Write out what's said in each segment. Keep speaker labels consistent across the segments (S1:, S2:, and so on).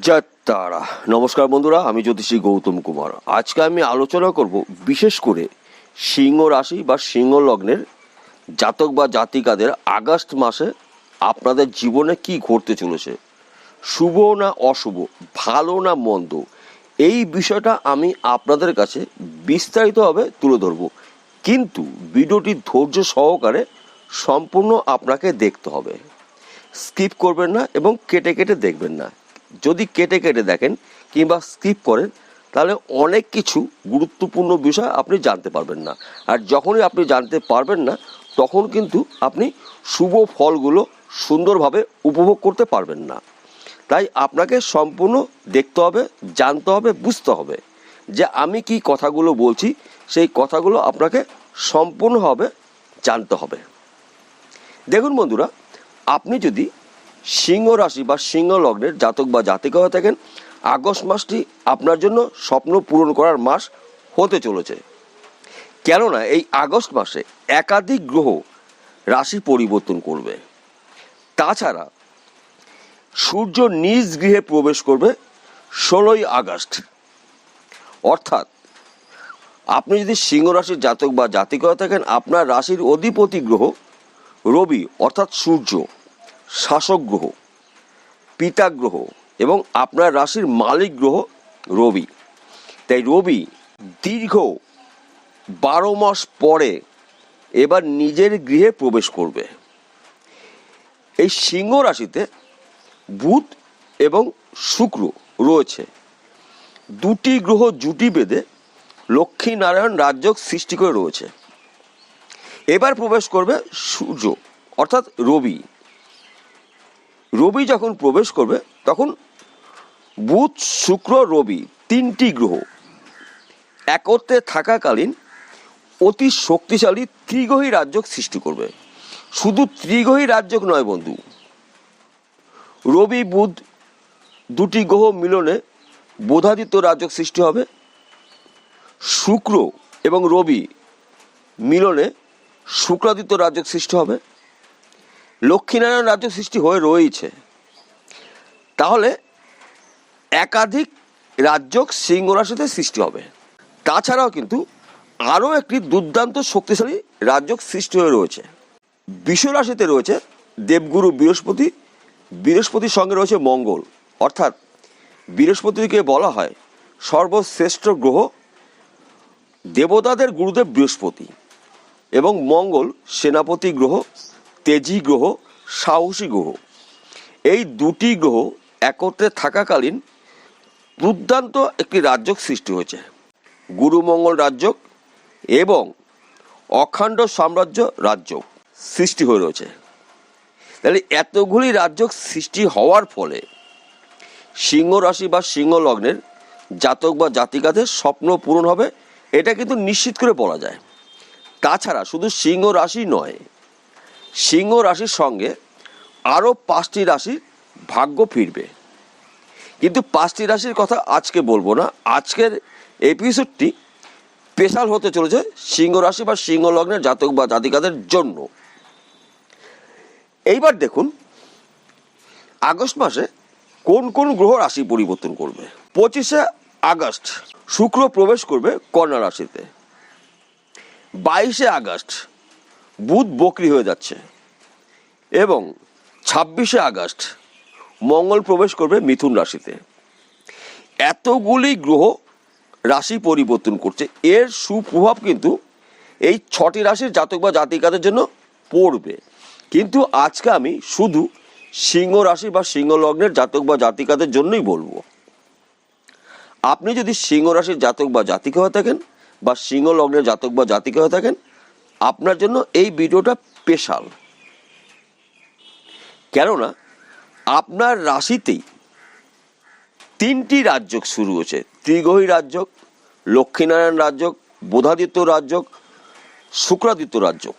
S1: জয় তারা। নমস্কার বন্ধুরা, আমি জ্যোতিষী গৌতম কুমার। আজকে আমি আলোচনা করব বিশেষ করে সিংহ রাশি বা সিংহ লগ্নের জাতক বা জাতিকাদের আগস্ট মাসে আপনাদের জীবনে কি ঘটতে চলেছে, শুভ না অশুভ, ভালো না মন্দ, এই বিষয়টা আমি আপনাদের কাছে বিস্তারিতভাবে তুলে ধরব। কিন্তু ভিডিওটি ধৈর্য সহকারে সম্পূর্ণ আপনাকে দেখতে হবে, স্কিপ করবেন না এবং কেটে কেটে দেখবেন না। যদি কেটে কেটে দেখেন কিংবা স্কিপ করেন তাহলে অনেক কিছু গুরুত্বপূর্ণ বিষয় আপনি জানতে পারবেন না, আর যখনই আপনি জানতে পারবেন না তখন কিন্তু আপনি শুভ ফলগুলো সুন্দরভাবে উপভোগ করতে পারবেন না। তাই আপনাকে সম্পূর্ণ দেখতে হবে, জানতে হবে, বুঝতে হবে যে আমি কি কথাগুলো বলছি, সেই কথাগুলো আপনাকে সম্পূর্ণভাবে জানতে হবে। দেখুন বন্ধুরা, আপনি যদি সিংহ রাশি বা সিংহ লগ্নের জাতক বা জাতিকা হয়ে থাকেন, আগস্ট মাসটি আপনার জন্য স্বপ্ন পূরণ করার মাস হতে চলেছে। কেননা এই আগস্ট মাসে একাধিক গ্রহ রাশি পরিবর্তন করবে। তাছাড়া সূর্য নিজ গৃহে প্রবেশ করবে 16ই আগস্ট। অর্থাৎ আপনি যদি সিংহ রাশির জাতক বা জাতিকা হয়ে থাকেন, আপনার রাশির অধিপতি গ্রহ রবি অর্থাৎ সূর্য শাসক গ্রহ, পিতা গ্রহ এবং আপনার রাশির মালিক গ্রহ রবি। তাই রবি দীর্ঘ 12 মাস পরে এবার নিজের গৃহে প্রবেশ করবে। এই সিংহ রাশিতে বুধ এবং শুক্র রয়েছে, দুটি গ্রহ জুটি বেঁধে লক্ষ্মী নারায়ণ রাজযোগ সৃষ্টি করে রয়েছে। এবার প্রবেশ করবে সূর্য অর্থাৎ রবি। রবি যখন প্রবেশ করবে তখন বুধ শুক্র রবি তিনটি গ্রহ একত্রে থাকাকালীন অতি শক্তিশালী ত্রিগ্রহী রাজযোগ সৃষ্টি করবে। শুধু ত্রিগ্রহী রাজযোগ নয় বন্ধু, রবি বুধ দুটি গ্রহ মিলনে বোধাদিত্য রাজযোগ সৃষ্টি হবে, শুক্র এবং রবি মিলনে শুক্রাদিত্য রাজযোগ সৃষ্টি হবে, লক্ষ্মীনারায়ণ রাজযোগ সৃষ্টি হয়ে রয়েছে। তাহলে একাধিক রাজযোগ সিংহ রাশিতে সৃষ্টি হবে। তাছাড়াও কিন্তু আরও একটি দুর্দান্ত শক্তিশালী রাজযোগ সৃষ্টি হয়ে রয়েছে। বৃষ রাশিতে রয়েছে দেবগুরু বৃহস্পতি, বৃহস্পতির সঙ্গে রয়েছে মঙ্গল। অর্থাৎ বৃহস্পতিকে বলা হয় সর্বশ্রেষ্ঠ গ্রহ, দেবতাদের গুরুদেব বৃহস্পতি, এবং মঙ্গল সেনাপতি গ্রহ, তেজি গ্রহ, সাহসী গ্রহ। এই দুটি গ্রহ একত্রে থাকাকালীন দুর্দান্ত একটি রাজযোগ সৃষ্টি হয়েছে, গুরুমঙ্গল রাজযোগ এবং অখণ্ড সাম্রাজ্য রাজযোগ সৃষ্টি হয়ে রয়েছে। তাহলে এতগুলি রাজযোগ সৃষ্টি হওয়ার ফলে সিংহ রাশি বা সিংহ লগ্নের জাতক বা জাতিকাদের স্বপ্ন পূরণ হবে, এটা কিন্তু নিশ্চিত করে বলা যায়। তাছাড়া শুধু সিংহ রাশি নয়, সিংহ রাশির সঙ্গে আরও 5টি রাশির ভাগ্য ফিরবে। কিন্তু 5টি রাশির কথা আজকে বলবো না। আজকের এপিসোডটি স্পেশাল হতে চলেছে সিংহ রাশি বা সিংহ লগ্নের জাতক বা জাতিকাদের জন্য। এইবার দেখুন আগস্ট মাসে কোন কোন গ্রহ রাশি পরিবর্তন করবে। 25শে আগস্ট শুক্র প্রবেশ করবে কন্যা রাশিতে। 22শে আগস্ট বুধ বকরি হয়ে যাচ্ছে এবং 26শে আগস্ট মঙ্গল প্রবেশ করবে মিথুন রাশিতে। এতগুলি গ্রহ রাশি পরিবর্তন করছে, এর সুপ্রভাব কিন্তু এই 6টি রাশির জাতক বা জাতিকাদের জন্য পড়বে। কিন্তু আজকে আমি শুধু সিংহ রাশি বা সিংহ লগ্নের জাতক বা জাতিকাদের জন্যই বলবো। আপনি যদি সিংহ রাশির জাতক বা জাতিকা হয়ে থাকেন বা সিংহ লগ্নের জাতক বা জাতিকা হয়ে থাকেন, আপনার জন্য এই ভিডিওটা স্পেশাল। কেননা আপনার রাশিতেই 3টি রাজযোগ শুরু হয়েছে, ত্রিগ্রহী রাজযোগ, লক্ষ্মীনারায়ণ রাজযোগ, বোধাদিত্য রাজযোগ, শুক্রাদিত্য রাজযোগ।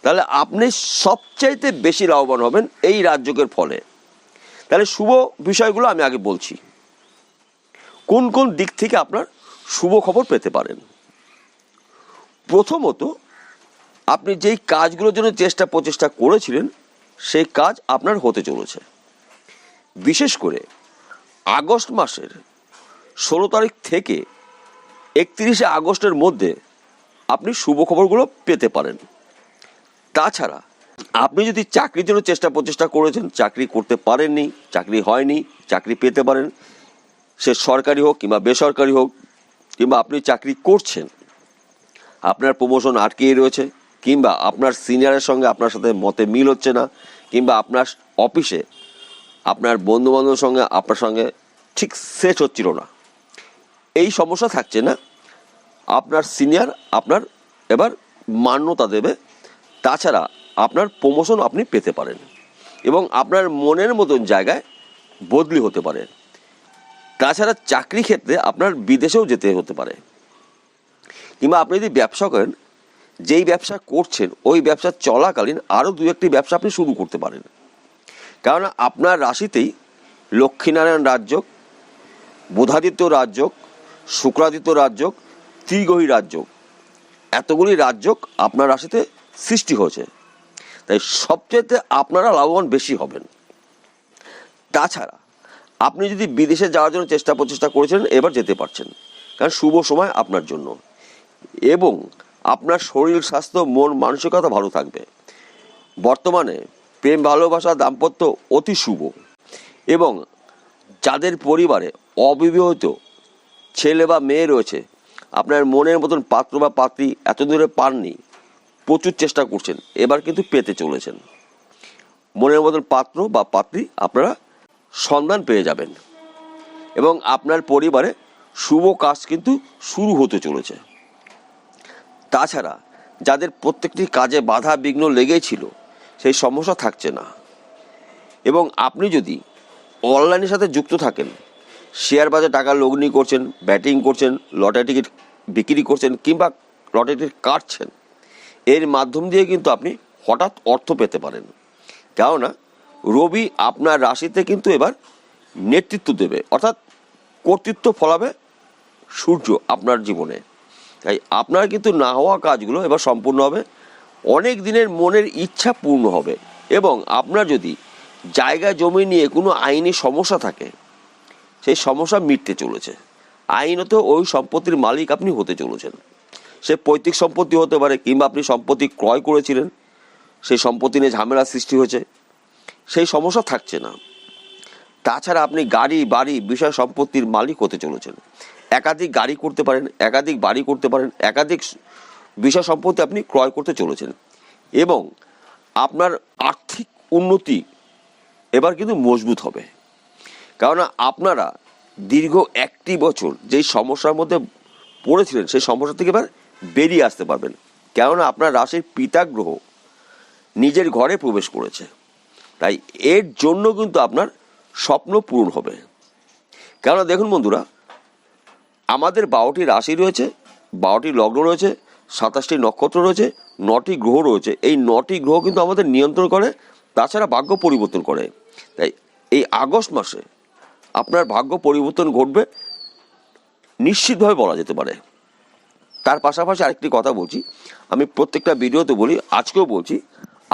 S1: তাহলে আপনি সবচাইতে বেশি লাভবান হবেন এই রাজযোগের ফলে। তাহলে শুভ বিষয়গুলো আমি আগে বলছি, কোন কোন দিক থেকে আপনার শুভ খবর পেতে পারেন। প্রথমত, আপনি যেই কাজগুলোর জন্য প্রচেষ্টা করেছিলেন সেই কাজ আপনার হতে চলেছে। বিশেষ করে আগস্ট মাসের 16 তারিখ থেকে 31শে আগস্টের মধ্যে আপনি শুভ খবরগুলো পেতে পারেন। তাছাড়া আপনি যদি চাকরির জন্য প্রচেষ্টা করেছেন, চাকরি করতে পারেননি, চাকরি হয়নি, চাকরি পেতে পারেন, সে সরকারি হোক কিংবা বেসরকারি হোক, কিংবা আপনি চাকরি করছেন, আপনার প্রমোশন আটকেই রয়েছে, কিংবা আপনার সিনিয়রের সঙ্গে আপনার সাথে মতে মিল হচ্ছে না, কিংবা আপনার অফিসে আপনার বন্ধুবান্ধবের সঙ্গে আপনার সঙ্গে ঠিক সেট হচ্ছিল না, এই সমস্যা থাকছে না, আপনার সিনিয়র আপনার এবার মান্যতা দেবে। তাছাড়া আপনার প্রমোশন আপনি পেতে পারেন এবং আপনার মনের মতন জায়গায় বদলি হতে পারে। তাছাড়া চাকরি ক্ষেত্রে আপনার বিদেশেও যেতে হতে পারে, কিংবা আপনি যদি ব্যবসা করেন, যেই ব্যবসা করছেন ওই ব্যবসা চলাকালীন আরও 2-1টি ব্যবসা আপনি শুরু করতে পারেন। কারণ আপনার রাশিতেই লক্ষ্মীনারায়ণ রাজযোগ, বুধাদিত্য রাজযোগ, শুক্রাদিত্য রাজযোগ, ত্রিগ্রহী রাজযোগ, এতগুলি রাজযোগ আপনার রাশিতে সৃষ্টি হয়েছে। তাই সবচেয়ে আপনারা লাভবান বেশি হবেন। তাছাড়া আপনি যদি বিদেশে যাওয়ার জন্য প্রচেষ্টা করেছেন, এবার যেতে পারছেন, কারণ শুভ সময় আপনার জন্য, এবং আপনার শরীর স্বাস্থ্য মন মানসিকতা ভালো থাকবে। বর্তমানে প্রেম ভালোবাসা দাম্পত্য অতি শুভ, এবং যাদের পরিবারে অবিবাহিত ছেলে বা মেয়ে রয়েছে, আপনার মনের মতন পাত্র বা পাত্রী এতদূরে পাননি, প্রচুর চেষ্টা করছেন, এবার কিন্তু পেতে চলেছেন। মনের মতন পাত্র বা পাত্রী আপনারা সন্ধান পেয়ে যাবেন, এবং আপনার পরিবারে শুভ কাজ কিন্তু শুরু হতে চলেছে। তাছাড়া যাদের প্রত্যেকটি কাজে বাধা বিঘ্ন লেগেই ছিল, সেই সমস্যা থাকছে না। এবং আপনি যদি অনলাইনের সাথে যুক্ত থাকেন, শেয়ার বাজারে টাকা লগ্নি করছেন, ব্যাটিং করছেন, লটারি টিকিট বিক্রি করছেন, কিংবা লটারি টিকিট কাটছেন, এর মাধ্যম দিয়ে কিন্তু আপনি হঠাৎ অর্থ পেতে পারেন। কেননা রবি আপনার রাশিতে কিন্তু এবার নেতৃত্ব দেবে, অর্থাৎ কর্তৃত্ব ফলাবে সূর্য আপনার জীবনে। তাই আপনার কিন্তু না হওয়া কাজগুলো এবার সম্পূর্ণ হবে, অনেক দিনের মনের ইচ্ছা পূর্ণ হবে, এবং আপনার যদি জায়গা জমি নিয়ে কোনো আইনি সমস্যা থাকে, সেই সমস্যা মিটতে চলেছে। আইনত ওই সম্পত্তির মালিক আপনি হতে চলেছেন। সে পৈতৃক সম্পত্তি হতে পারে, কিংবা আপনি সম্পত্তি ক্রয় করেছিলেন, সেই সম্পত্তি নিয়ে ঝামেলা সৃষ্টি হয়েছে, সেই সমস্যা থাকছে না। তাছাড়া আপনি গাড়ি বাড়ি বিষয় সম্পত্তির মালিক হতে চলেছেন। একাধিক গাড়ি করতে পারেন, একাধিক বাড়ি করতে পারেন, একাধিক বিষয় সম্পত্তি আপনি ক্রয় করতে চলেছেন, এবং আপনার আর্থিক উন্নতি এবার কিন্তু মজবুত হবে। কারণ আপনারা দীর্ঘ 1টি বছর যেই সমস্যার মধ্যে পড়েছিলেন, সেই সমস্যা থেকে এবার বেরিয়ে আসতে পারবেন। কেননা আপনার রাশির পিতা গ্রহ নিজের ঘরে প্রবেশ করেছে, তাই এর জন্য কিন্তু আপনার স্বপ্ন পূরণ হবে। কেননা দেখুন বন্ধুরা, আমাদের 12টি রাশি রয়েছে, 12টি লগ্ন রয়েছে, 27টি নক্ষত্র রয়েছে, 9টি গ্রহ রয়েছে। এই 9টি গ্রহ কিন্তু আমাদের নিয়ন্ত্রণ করে, তাছাড়া ভাগ্য পরিবর্তন করে। তাই এই আগস্ট মাসে আপনার ভাগ্য পরিবর্তন ঘটবে নিশ্চিতভাবে বলা যেতে পারে। তার পাশাপাশি আরেকটি কথা বলছি, আমি প্রত্যেকটা ভিডিওতে বলি, আজকেও বলছি,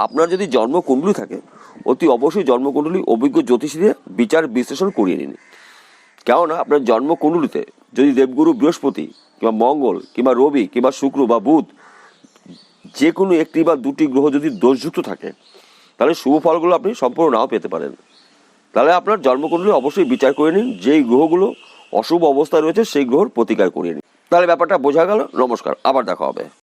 S1: আপনার যদি জন্মকুণ্ডলী থাকে, অতি অবশ্যই জন্মকুণ্ডলী অভিজ্ঞ জ্যোতিষী দিয়ে বিচার বিশ্লেষণ করিয়ে নিন। কেননা আপনার জন্মকুণ্ডলীতে যদি দেবগুরু বৃহস্পতি কিংবা মঙ্গল কিংবা রবি কিংবা শুক্র বা বুধ, যে কোনো একটি বা দুটি গ্রহ যদি দোষযুক্ত থাকে, তাহলে শুভ ফলগুলো আপনি সম্পূর্ণ নাও পেতে পারেন। তাহলে আপনার জন্মকুণ্ডলী অবশ্যই বিচার করে নিন, যেই গ্রহগুলো অশুভ অবস্থায় রয়েছে সেই গ্রহর প্রতিকার করিয়ে নিন। তাহলে ব্যাপারটা বোঝা গেল। নমস্কার, আবার দেখা হবে।